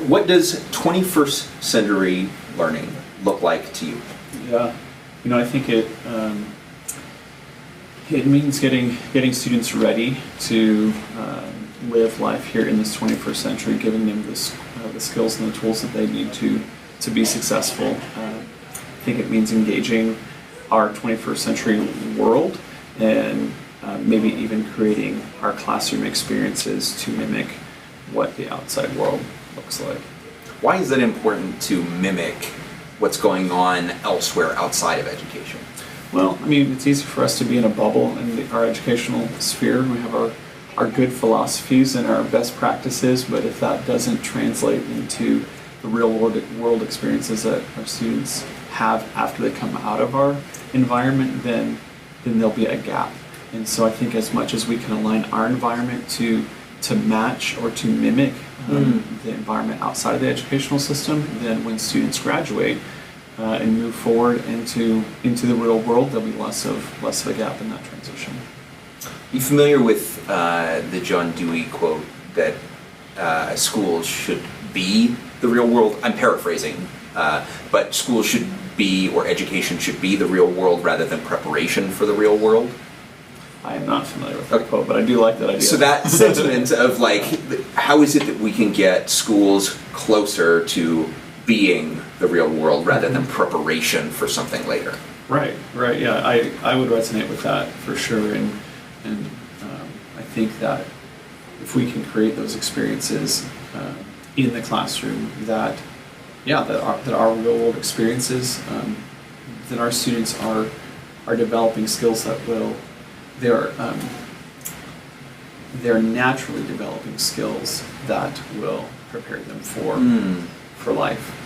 What does 21st century learning look like to you? Yeah, I think it means getting students ready to live life here in this 21st century, giving them the skills and the tools that they need to be successful. I think it means engaging our 21st century world and maybe even creating our classroom experiences to mimic what the outside world looks like. Why is it important to mimic what's going on elsewhere outside of education? Well, it's easy for us to be in a bubble in our educational sphere. We have our good philosophies and our best practices, but if that doesn't translate into the real world experiences that our students have after they come out of our environment, then there'll be a gap. And so I think as much as we can align our environment to match or to mimic the environment outside of the educational system, then when students graduate and move forward into the real world, there'll be less of a gap in that transition. Are you familiar with the John Dewey quote that schools should be the real world? I'm paraphrasing, but schools should be, or education should be, the real world rather than preparation for the real world? I am not familiar with that quote, but I do like that idea. So that sentiment of how is it that we can get schools closer to being the real world rather than preparation for something later? Right, yeah, I would resonate with that for sure, and I think that if we can create those experiences in the classroom that our real world experiences, that our students are developing skills that they're naturally developing skills that will prepare them for life,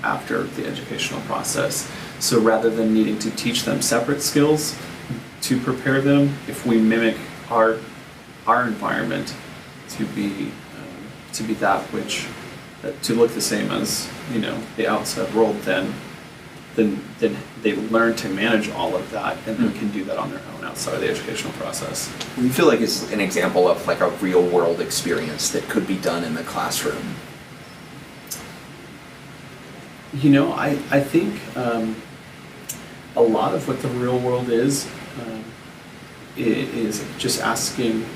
after the educational process. So rather than needing to teach them separate skills to prepare them, if we mimic our environment to be that which to look the same as the outside world, then they learn to manage all of that, and then can do that on their own outside of the educational process. We feel like it's an example of a real world experience that could be done in the classroom. I think a lot of what the real world is just asking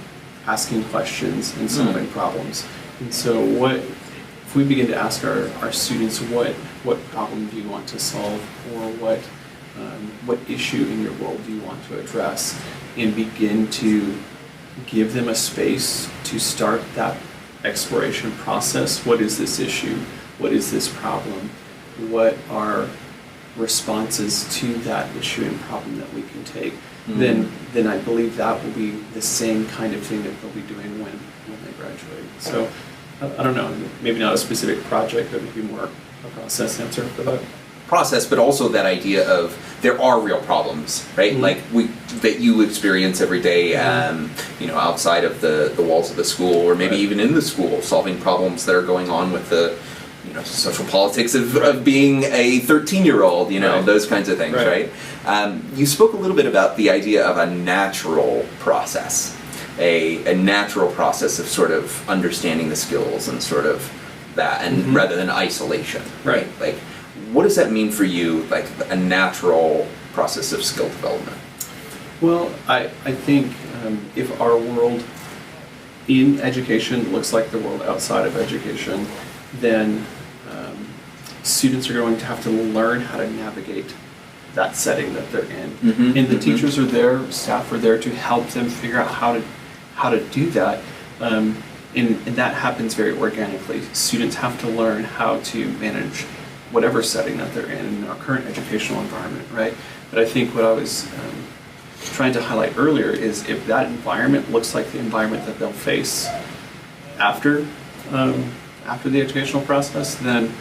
questions and solving problems. And so if we begin to ask our students what problem do you want to solve, or what issue in your world do you want to address, and begin to give them a space to start that exploration process. What is this issue? What is this problem? What are responses to that issue and problem that we can take? Then I believe that will be the same kind of thing that they'll be doing when they graduate. So I don't know, maybe not a specific project, but maybe more a process answer for that. Process, but also that idea of there are real problems, right? That you experience every day, outside of the walls of the school, or maybe even in the school, solving problems that are going on with the social politics of being a 13-year-old, those kinds of things, right? You spoke a little bit about the idea of a natural process, a natural process of sort of understanding the skills and sort of that, and rather than isolation, right? What does that mean for you, a natural process of skill development? Well, I think if our world in education looks like the world outside of education, then students are going to have to learn how to navigate that setting that they're in. And the teachers are there, staff are there to help them figure out how to do that. And that happens very organically. Students have to learn how to manage whatever setting that they're in our current educational environment, right? But I think what I was trying to highlight earlier is if that environment looks like the environment that they'll face after the educational process, then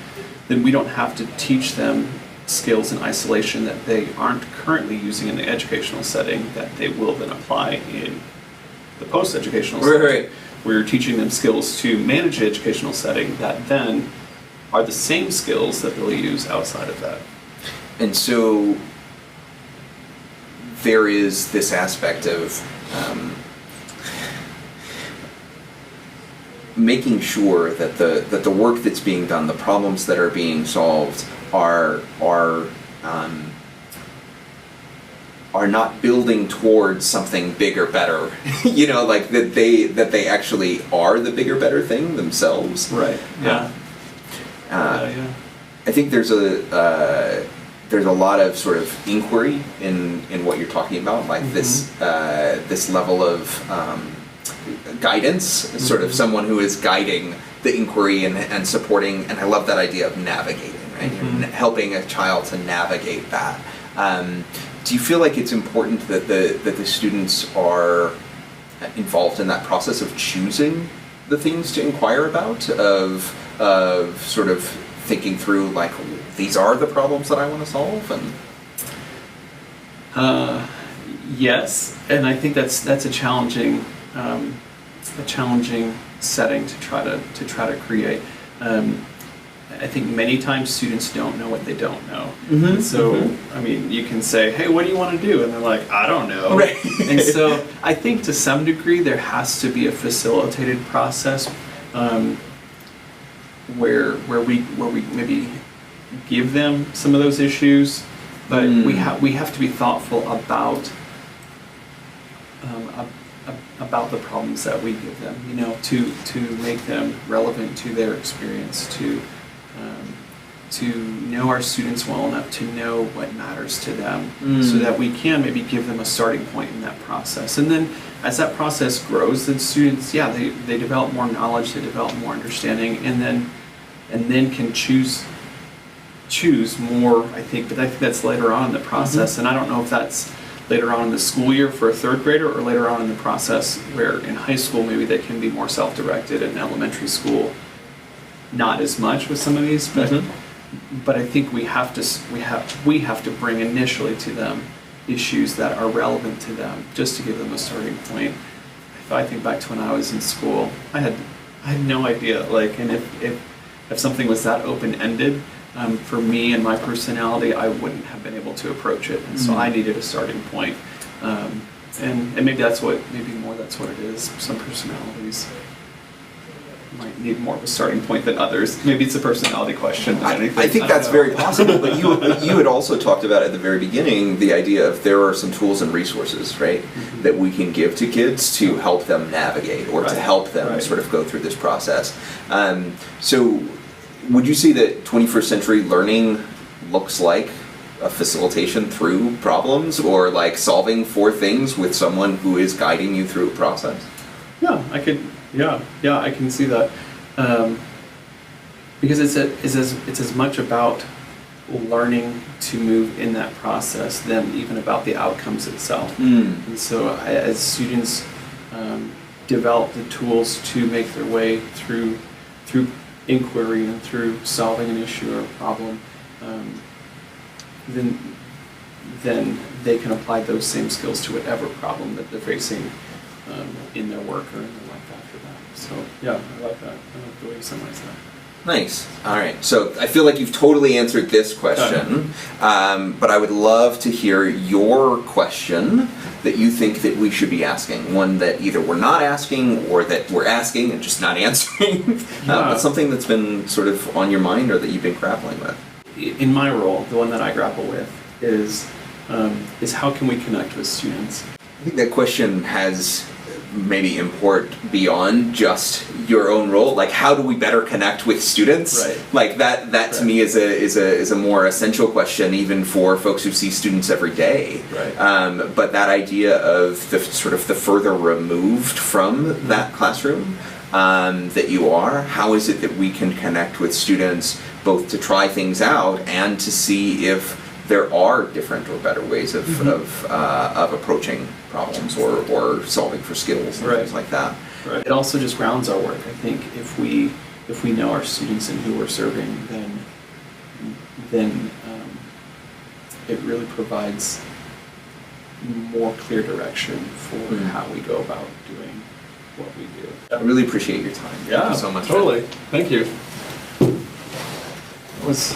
we don't have to teach them skills in isolation that they aren't currently using in the educational setting that they will then apply in the post-educational setting. Right. We're teaching them skills to manage the educational setting that then are the same skills that they'll use outside of that. And so there is this aspect of making sure that the work that's being done, the problems that are being solved, are not building towards something bigger, better. Like that they actually are the bigger, better thing themselves. Right. Yeah. Yeah. I think there's a lot of sort of inquiry in what you're talking about, like this level of guidance, sort of someone who is guiding the inquiry and supporting. And I love that idea of navigating, right? Helping a child to navigate that. Do you feel like it's important that the students are involved in that process of choosing the things to inquire about, of sort of thinking through, like, these are the problems that I want to solve? And yes, and I think that's a challenging setting to try to create. I think many times students don't know what they don't know. I mean, you can say, hey, what do you want to do? And they're like, I don't know. Right. And so I think to some degree there has to be a facilitated process where we maybe give them some of those issues, but we have to be thoughtful about the problems that we give them, to make them relevant to their experience, to know our students well enough to know what matters to them, so that we can maybe give them a starting point in that process. And then as that process grows, then students, they develop more knowledge, they develop more understanding, and then can choose more, I think. But I think that's later on in the process, and I don't know if that's later on in the school year for a third grader, or later on in the process where in high school maybe they can be more self-directed, and in elementary school not as much with some of these, but I think we have to bring initially to them issues that are relevant to them, just to give them a starting point. If I think back to when I was in school, I had no idea, like, and if something was that open-ended, for me and my personality, I wouldn't have been able to approach it, and so I needed a starting point. And maybe that's what it is. Some personalities might need more of a starting point than others. Maybe it's a personality question than anything. I think that's very possible, but you had also talked about at the very beginning the idea of there are some tools and resources, right, that we can give to kids to help them navigate, or to help them sort of go through this process. So would you say that 21st century learning looks like a facilitation through problems, or like solving for things with someone who is guiding you through a process? Yeah, I can see that, because it's as much about learning to move in that process than even about the outcomes itself. And so as students develop the tools to make their way through inquiry and through solving an issue or a problem, then they can apply those same skills to whatever problem that they're facing in their work or in their life after that. So yeah, I like that. I like the way you summarize that. Nice. All right. So I feel like you've totally answered this question, but I would love to hear your question that you think that we should be asking. One that either we're not asking, or that we're asking and just not answering, but something that's been sort of on your mind, or that you've been grappling with. In my role, the one that I grapple with is how can we connect with students? I think that question has maybe import beyond just your own role. Like, how do we better connect with students? Right. Like that to me is a more essential question, even for folks who see students every day. Right. But that idea of the sort of the further removed from that classroom that you are, how is it that we can connect with students both to try things out and to see if there are different or better ways of approaching problems or solving for skills and things like that. Right. It also just grounds our work. I think if we know our students and who we're serving, then it really provides more clear direction for how we go about doing what we do. I really appreciate your time. Thank you so much. Totally. Thank you. It was